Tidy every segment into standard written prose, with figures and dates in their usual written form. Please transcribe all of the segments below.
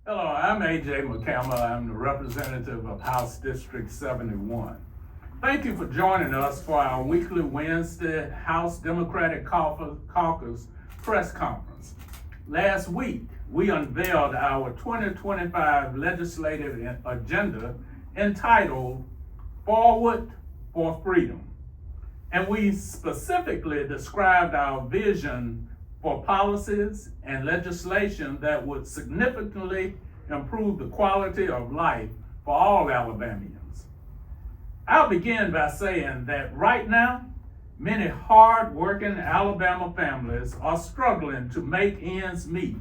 Hello, I'm McCampbell. I'm the representative of House District 71. Thank you for joining us for our weekly Wednesday House Democratic Caucus press conference. Last week, we unveiled our 2025 legislative agenda entitled Forward for Freedom. And we specifically described our vision for policies and legislation that would significantly improve the quality of life for all Alabamians. I'll begin by saying that right now, many hard-working Alabama families are struggling to make ends meet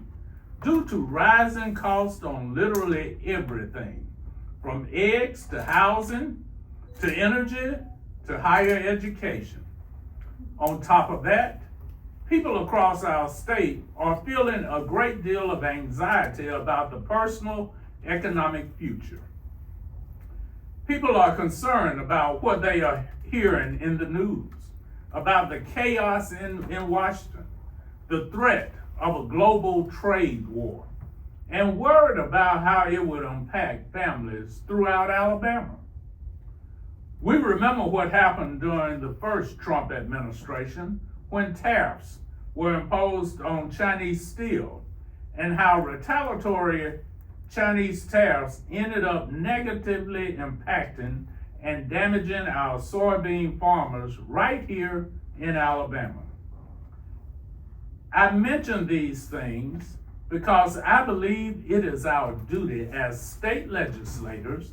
due to rising costs on literally everything, from eggs to housing, to energy, to higher education. On top of that, people across our state are feeling a great deal of anxiety about the personal economic future. People are concerned about what they are hearing in the news, about the chaos in Washington, the threat of a global trade war, and worried about how it would impact families throughout Alabama. We remember what happened during the first Trump administration when tariffs were imposed on Chinese steel, and how retaliatory Chinese tariffs ended up negatively impacting and damaging our soybean farmers right here in Alabama. I mention these things because I believe it is our duty as state legislators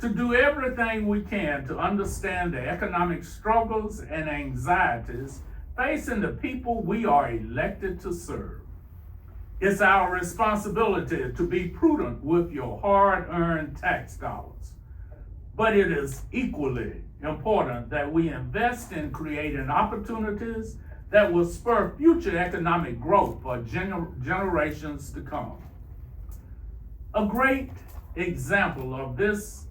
to do everything we can to understand the economic struggles and anxieties facing the people we are elected to serve. It's our responsibility to be prudent with your hard-earned tax dollars. But it is equally important that we invest in creating opportunities that will spur future economic growth for generations to come. A great example of this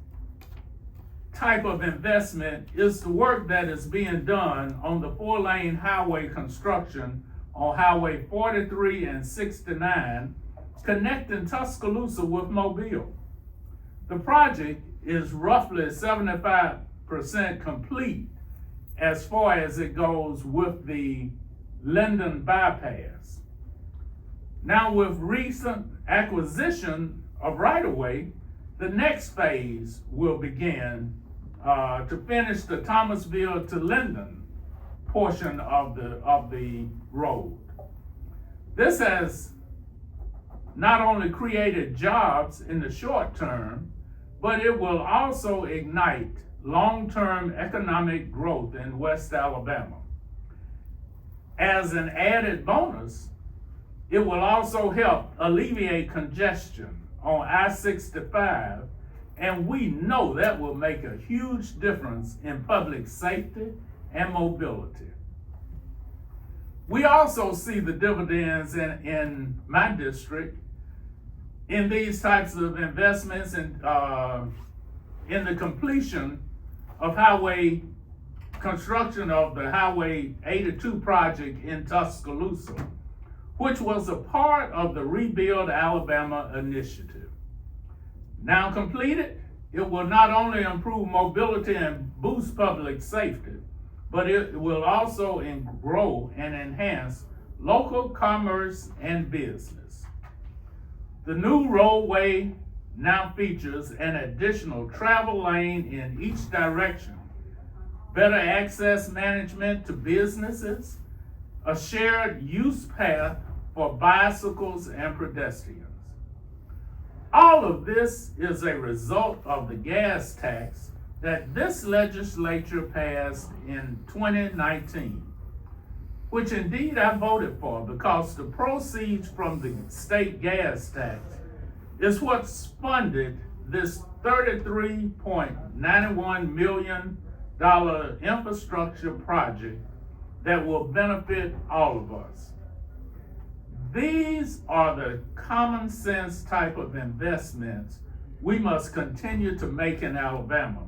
type of investment is the work that is being done on the 4-lane highway construction on Highway 43 and 69, connecting Tuscaloosa with Mobile. The project is roughly 75% complete as far as it goes with the Linden bypass. Now, with recent acquisition of right-of-way, the next phase will begin to finish the Thomasville to Linden portion of the road. This has not only created jobs in the short term, but it will also ignite long-term economic growth in West Alabama. As an added bonus, it will also help alleviate congestion on I-65, and we know that will make a huge difference in public safety and mobility. We also see the dividends in my district in these types of investments and in the completion of construction of the Highway 82 project in Tuscaloosa, which was a part of the Rebuild Alabama initiative. Now completed, it will not only improve mobility and boost public safety, but it will also grow and enhance local commerce and business. The new roadway now features an additional travel lane in each direction, better access management to businesses, a shared use path for bicycles and pedestrians. All of this is a result of the gas tax that this legislature passed in 2019, which indeed I voted for because the proceeds from the state gas tax is what's funded this $33.91 million infrastructure project that will benefit all of us. These are the common sense type of investments we must continue to make in Alabama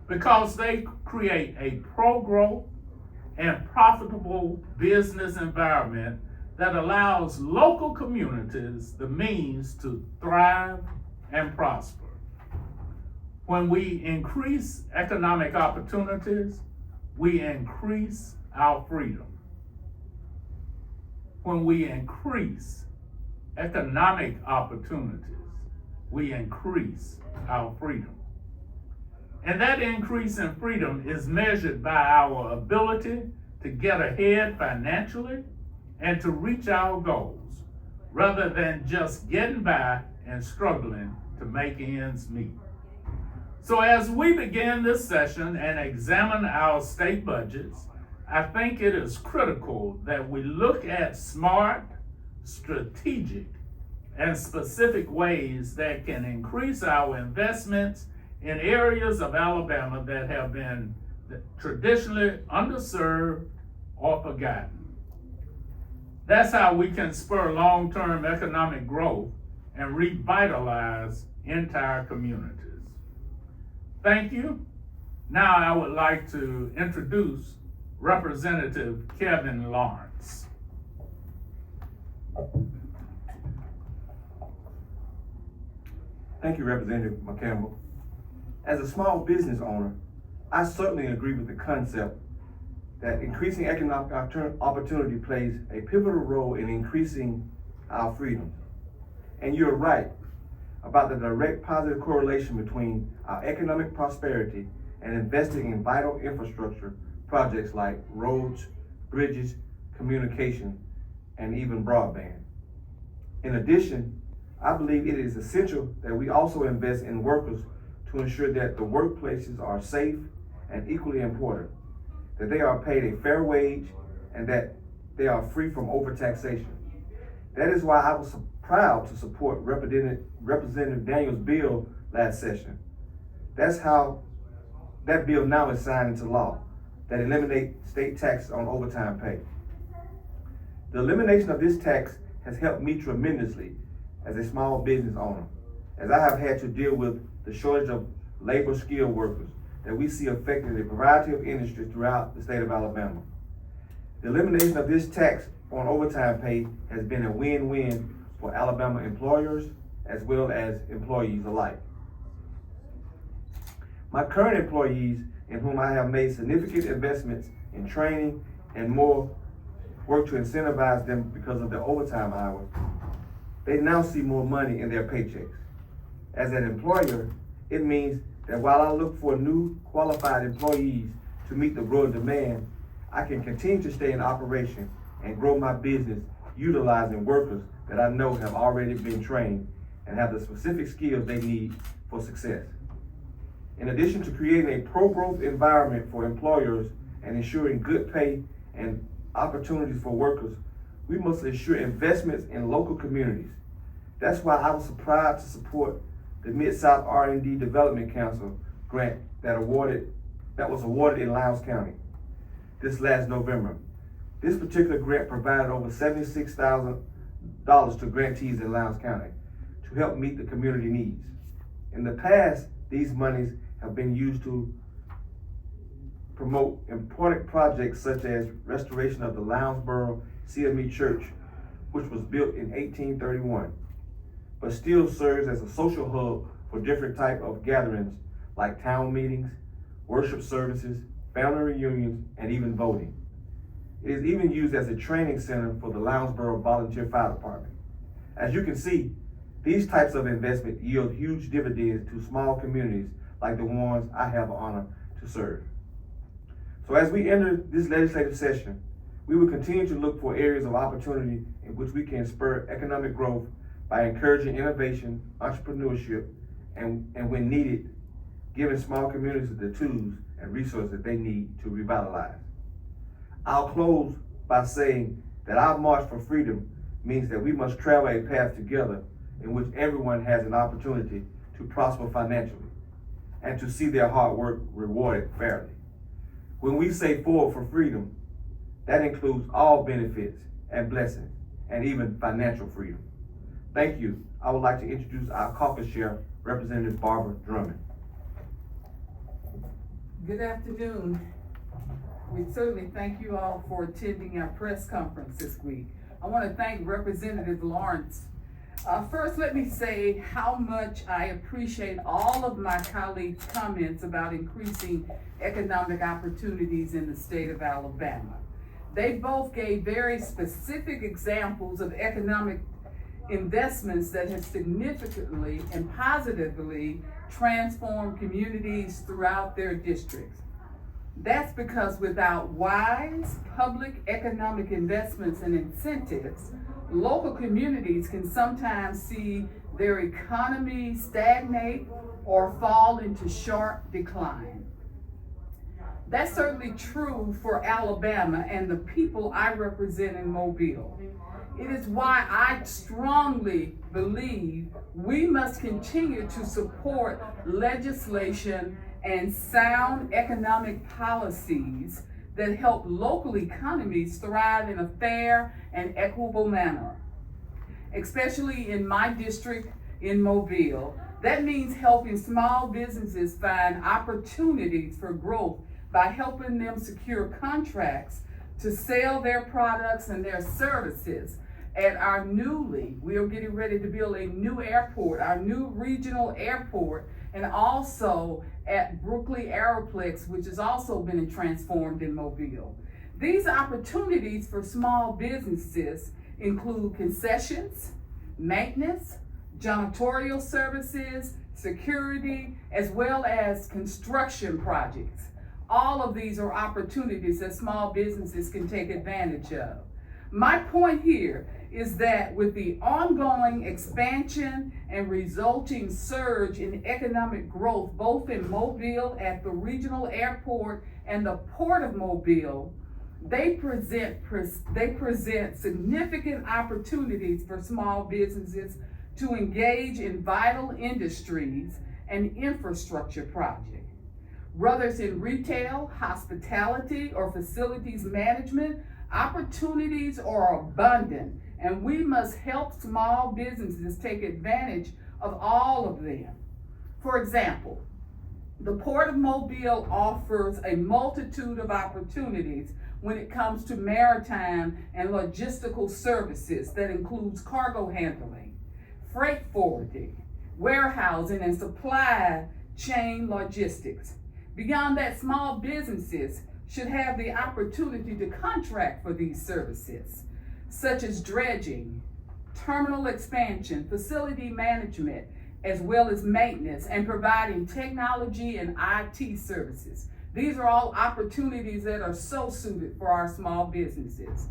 because they create a pro-growth and profitable business environment that allows local communities the means to thrive and prosper. When we increase economic opportunities, we increase our freedom. When we increase economic opportunities, we increase our freedom. And that increase in freedom is measured by our ability to get ahead financially and to reach our goals, rather than just getting by and struggling to make ends meet. So as we begin this session and examine our state budgets, I think it is critical that we look at smart, strategic, and specific ways that can increase our investments in areas of Alabama that have been traditionally underserved or forgotten. That's how we can spur long-term economic growth and revitalize entire communities. Thank you. Now I would like to introduce Representative Kelvin Lawrence. Thank you, Representative McCampbell. As a small business owner, I certainly agree with the concept that increasing economic opportunity plays a pivotal role in increasing our freedoms. And you're right about the direct positive correlation between our economic prosperity and investing in vital infrastructure projects like roads, bridges, communication, and even broadband. In addition, I believe it is essential that we also invest in workers to ensure that the workplaces are safe, and equally important, that they are paid a fair wage and that they are free from overtaxation. That is why I was so proud to support Representative Daniels' bill last session. That's how that bill now is signed into law, that eliminates state taxes on overtime pay. The elimination of this tax has helped me tremendously as a small business owner, as I have had to deal with the shortage of labor skilled workers that we see affecting a variety of industries throughout the state of Alabama. The elimination of this tax on overtime pay has been a win-win for Alabama employers as well as employees alike. My current employees, in whom I have made significant investments in training and more work to incentivize them because of their overtime hours, they now see more money in their paychecks. As an employer, it means that while I look for new qualified employees to meet the growing demand, I can continue to stay in operation and grow my business utilizing workers that I know have already been trained and have the specific skills they need for success. In addition to creating a pro-growth environment for employers and ensuring good pay and opportunities for workers, we must ensure investments in local communities. That's why I was proud to support the Mid-South R&D Development Council grant that was awarded in Lowndes County this last November. This particular grant provided over $76,000 to grantees in Lowndes County to help meet the community needs. In the past, these monies have been used to promote important projects such as restoration of the Lounsboro CME Church, which was built in 1831. But still serves as a social hub for different types of gatherings like town meetings, worship services, family reunions, and even voting. It is even used as a training center for the Lounsboro Volunteer Fire Department. As you can see, these types of investment yield huge dividends to small communities like the ones I have the honor to serve. So as we enter this legislative session, we will continue to look for areas of opportunity in which we can spur economic growth by encouraging innovation, entrepreneurship, and when needed, giving small communities the tools and resources that they need to revitalize. I'll close by saying that our march for freedom means that we must travel a path together in which everyone has an opportunity to prosper financially and to see their hard work rewarded fairly. When we say forward for freedom, that includes all benefits and blessings and even financial freedom. Thank you. I would like to introduce our caucus chair, Representative Barbara Drummond. Good afternoon. We certainly thank you all for attending our press conference this week. I want to thank Representative Lawrence. First, let me say how much I appreciate all of my colleagues' comments about increasing economic opportunities in the state of Alabama. They both gave very specific examples of economic investments that have significantly and positively transformed communities throughout their districts. That's because without wise public economic investments and incentives, local communities can sometimes see their economy stagnate or fall into sharp decline. That's certainly true for Alabama and the people I represent in Mobile. It is why I strongly believe we must continue to support legislation and sound economic policies that help local economies thrive in a fair and equitable manner. Especially in my district in Mobile, that means helping small businesses find opportunities for growth by helping them secure contracts to sell their products and their services at we are getting ready to build a new airport, our new regional airport, and also at Brooklyn Aeroplex, which has also been transformed in Mobile. These opportunities for small businesses include concessions, maintenance, janitorial services, security, as well as construction projects. All of these are opportunities that small businesses can take advantage of. My point here is that with the ongoing expansion and resulting surge in economic growth, both in Mobile at the regional airport and the Port of Mobile, they present significant opportunities for small businesses to engage in vital industries and infrastructure projects. Whether it's in retail, hospitality, or facilities management, opportunities are abundant, and we must help small businesses take advantage of all of them. For example, the Port of Mobile offers a multitude of opportunities when it comes to maritime and logistical services that includes cargo handling, freight forwarding, warehousing, and supply chain logistics. Beyond that, small businesses should have the opportunity to contract for these services, such as dredging, terminal expansion, facility management, as well as maintenance, and providing technology and IT services. These are all opportunities that are so suited for our small businesses.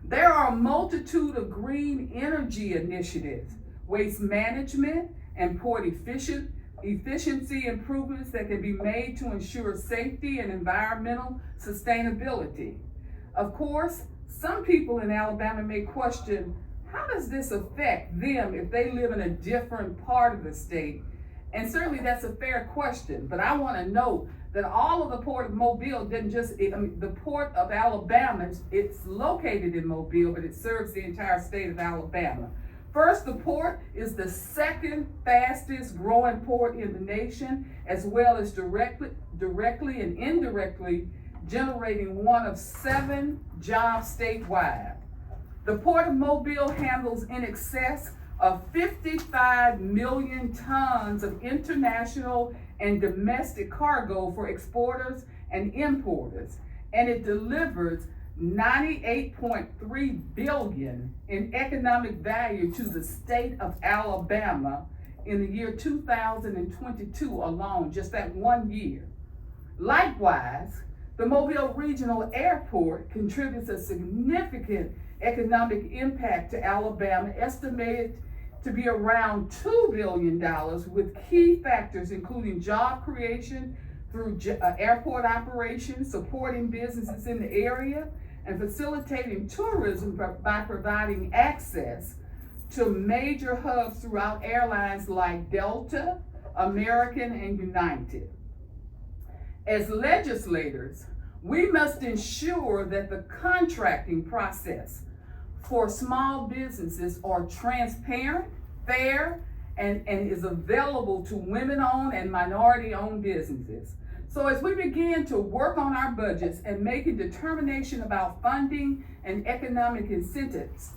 There are a multitude of green energy initiatives, waste management, and port efficiency improvements that can be made to ensure safety and environmental sustainability. Of course, some people in Alabama may question, how does this affect them if they live in a different part of the state? And certainly that's a fair question, but I want to note that all of the Port of Mobile the Port of Alabama, it's located in Mobile, but it serves the entire state of Alabama. First, the port is the second fastest growing port in the nation, as well as directly and indirectly generating one of 7 jobs statewide. The Port of Mobile handles in excess of 55 million tons of international and domestic cargo for exporters and importers, and it delivers $98.3 billion in economic value to the state of Alabama in the year 2022 alone, just that 1 year. Likewise, the Mobile Regional Airport contributes a significant economic impact to Alabama, estimated to be around $2 billion, with key factors including job creation through airport operations, supporting businesses in the area, and facilitating tourism by providing access to major hubs throughout airlines like Delta, American, and United. As legislators, we must ensure that the contracting process for small businesses are transparent, fair, and is available to women-owned and minority-owned businesses. So as we begin to work on our budgets and make a determination about funding and economic incentives,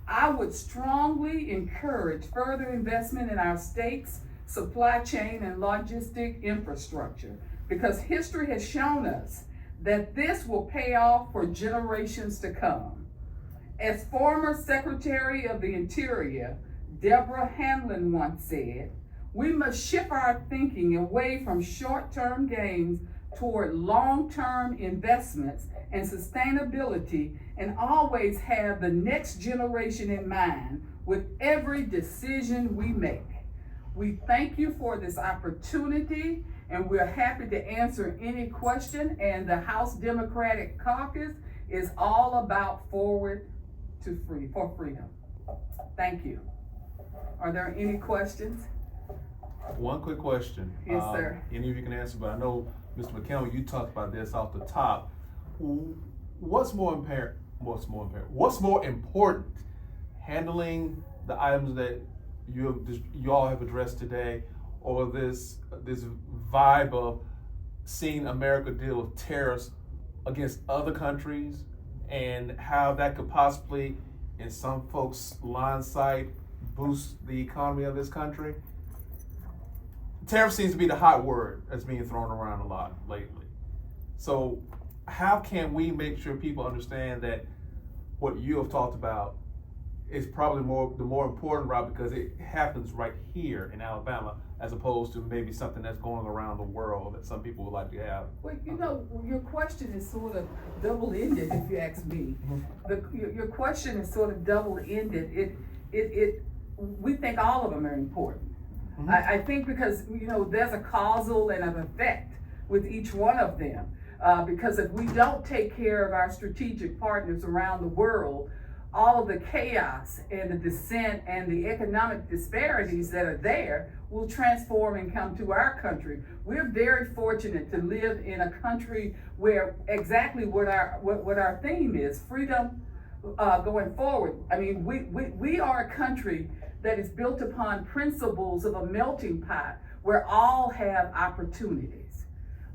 I would strongly encourage further investment in our state's supply chain and logistic infrastructure, because history has shown us that this will pay off for generations to come. As former Secretary of the Interior, Deborah Hamlin once said, we must shift our thinking away from short-term gains toward long-term investments and sustainability, and always have the next generation in mind with every decision we make. We thank you for this opportunity, and we're happy to answer any question, and the House Democratic Caucus is all about forward to freedom. Thank you. Are there any questions? One quick question. Yes, sir. Any of you can answer, but I know, Mr. McCampbell, you talked about this off the top. What's more important, handling the items that you all have addressed today, or this vibe of seeing America deal with tariffs against other countries, and how that could possibly, in some folks' line sight, boost the economy of this country? Tariff seems to be the hot word that's being thrown around a lot lately. So how can we make sure people understand that what you have talked about is probably the more important route, because it happens right here in Alabama, as opposed to maybe something that's going around the world that some people would like to have? Well, you know, your question is sort of double-ended, if you ask me. Your question is sort of double-ended. We think all of them are important. Mm-hmm. I think because, you know, there's a causal and an effect with each one of them. Because if we don't take care of our strategic partners around the world, all of the chaos and the dissent and the economic disparities that are there will transform and come to our country. We're very fortunate to live in a country where exactly what our theme is, freedom going forward. I mean, we are a country that is built upon principles of a melting pot where all have opportunities.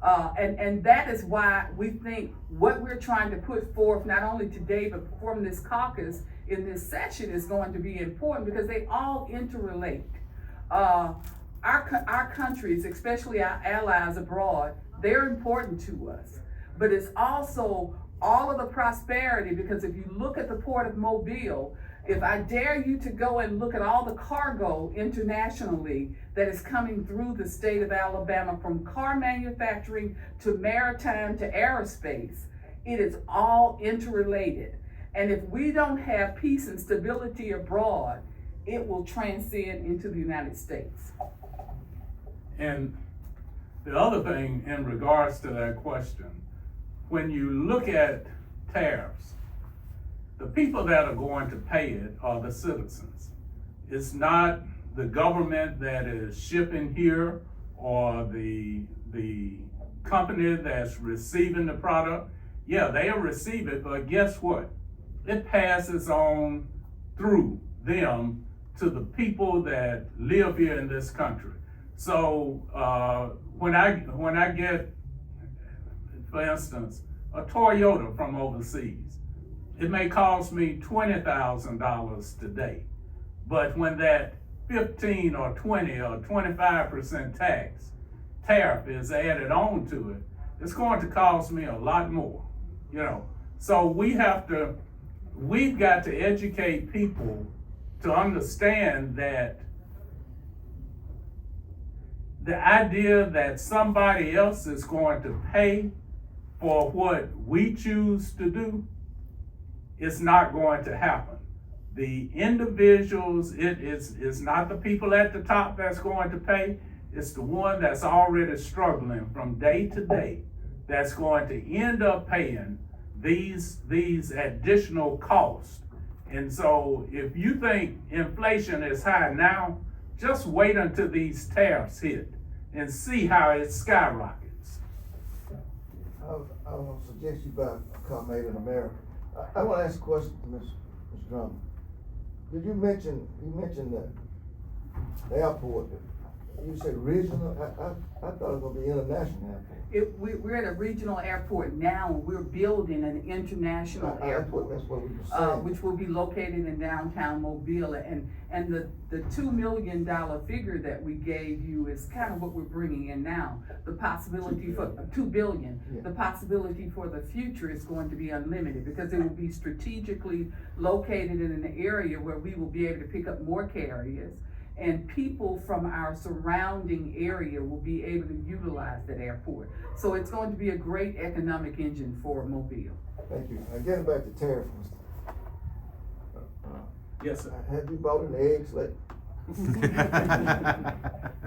And that is why we think what we're trying to put forth, not only today, but from this caucus in this session, is going to be important, because they all interrelate. Our countries, especially our allies abroad, they're important to us. But it's also all of the prosperity, because if you look at the port of Mobile, if I dare you to go and look at all the cargo internationally that is coming through the state of Alabama, from car manufacturing to maritime to aerospace, it is all interrelated. And if we don't have peace and stability abroad, it will transcend into the United States. And the other thing in regards to that question, when you look at tariffs, the people that are going to pay it are the citizens. It's not the government that is shipping here, or the company that's receiving the product. Yeah, they'll receive it, but guess what? It passes on through them to the people that live here in this country. So when I get, for instance, a Toyota from overseas, it may cost me $20,000 today, but when that 15 or 20 or 25% tariff is added on to it, it's going to cost me a lot more, you know. So we've got to educate people to understand that the idea that somebody else is going to pay for what we choose to do is not going to happen. The individuals, it's not the people at the top that's going to pay, it's the one that's already struggling from day to day that's going to end up paying these additional costs. And so if you think inflation is high now, just wait until these tariffs hit and see how it skyrockets. I want to suggest you buy a car made in America. I want to ask a question to Ms. Drummond. Did you mention the airport You said regional, I thought it was gonna be international airport. We're at a regional airport now, and we're building an international airport. That's what we were saying. Which will be located in downtown Mobile, and the $2 million figure that we gave you is kind of what we're bringing in now. The possibility for $2 billion, Yeah. the possibility for the future is going to be unlimited, because it will be strategically located in an area where we will be able to pick up more carriers, and people from our surrounding area will be able to utilize that airport. So it's going to be a great economic engine for Mobile. Thank you. Getting back to tariff, Yes, sir. have you bought any eggs lately?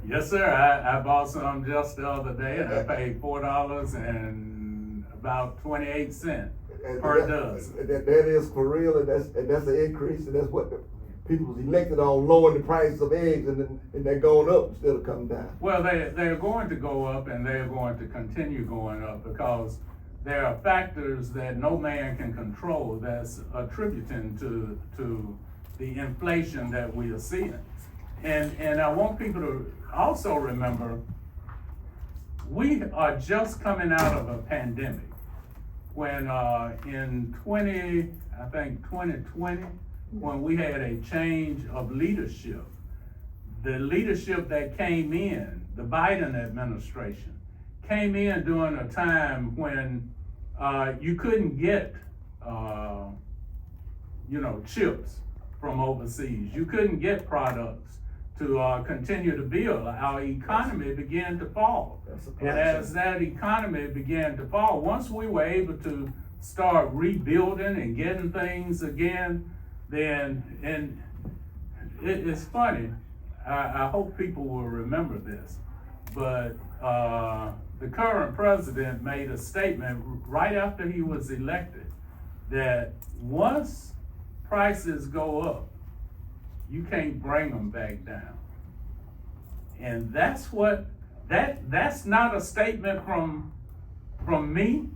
Yes, sir. I bought some just the other day, and I paid $4 and about 28 cents per dozen. That is for real, and that's an increase, and that's what the people was elected on, lowering the price of eggs, and they're going up instead of coming down. Well, they're going to go up, and they're going to continue going up, because there are factors that no man can control that's attributing to the inflation that we are seeing. And I want people to also remember, we are just coming out of a pandemic. When in 2020, when we had a change of leadership, the leadership that came in, the Biden administration, came in during a time when you couldn't get, chips from overseas. You couldn't get products to continue to build. Our economy began to fall. And as that economy began to fall, once we were able to start rebuilding and getting things again, then, and it's funny, I hope people will remember this, but the current president made a statement right after he was elected that once prices go up, you can't bring them back down. And that's not a statement from me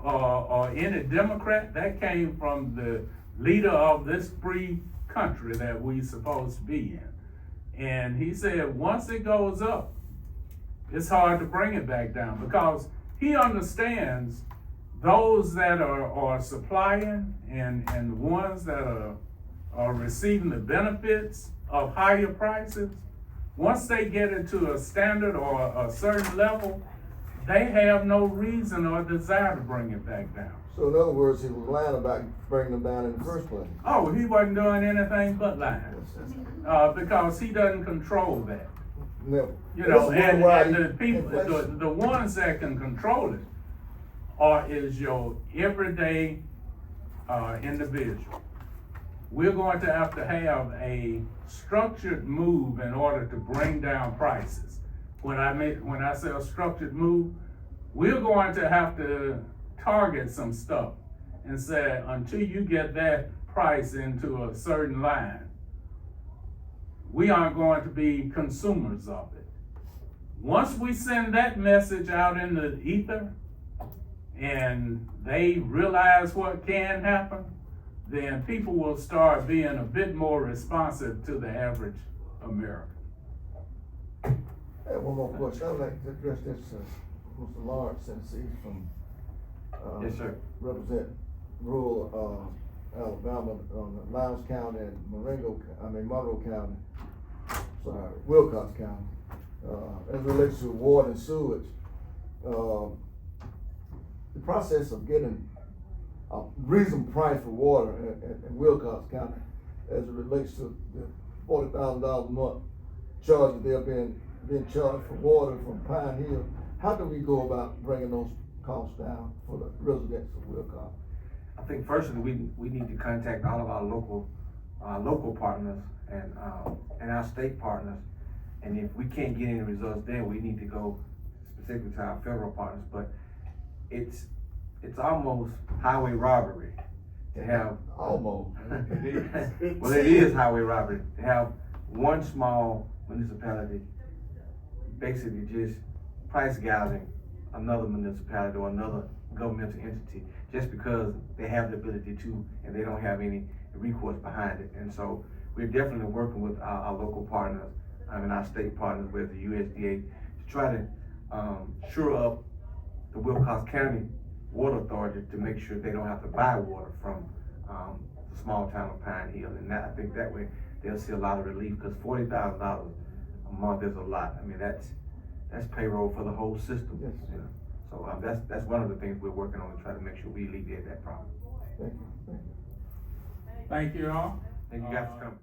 or any Democrat. That came from the leader of this free country that we supposed to be in. And he said, once it goes up, it's hard to bring it back down, because he understands those that are supplying and the ones that are receiving the benefits of higher prices. Once they get into a standard or a certain level, they have no reason or desire to bring it back down. So in other words, he was lying about bringing them down in the first place. Oh, he wasn't doing anything but lying, because he doesn't control that. No. And the people, the ones that can control it is your everyday individual. We're going to have a structured move in order to bring down prices. When I say a structured move, we're going to have to target some stuff and say, until you get that price into a certain line, we aren't going to be consumers of it. Once we send that message out in the ether and they realize what can happen, then people will start being a bit more responsive to the average American. I have one more question. I would like to address this, Mr. Lawrence, since he's from, Yes, sir. represent rural Alabama, Lowndes County and Monroe County, Wilcox County. As it relates to water and sewage, the process of getting a reasonable price for water in Wilcox County, as it relates to the $40,000 a month charge that they're being charged for water from Pine Hill, how do we go about bringing those costs down for the residents of Wilcox? I think firstly, we need to contact all of our local partners and our state partners. And if we can't get any results there, we need to go specifically to our federal partners. But it's almost highway robbery to have Almost. well, it is highway robbery to have one small municipality basically just price gouging another municipality or another governmental entity just because they have the ability to and they don't have any recourse behind it. And so we're definitely working with our local partners and our state partners with the USDA to try to, shore up the Wilcox County Water Authority to make sure they don't have to buy water from, the small town of Pine Hill. And that, I think that way they'll see a lot of relief, because $40,000 a month is a lot. I mean, that's payroll for the whole system. Yes. You know? So, that's one of the things we're working on to try to make sure we alleviate that problem. Thank you. Thank you all. Thank you guys for coming.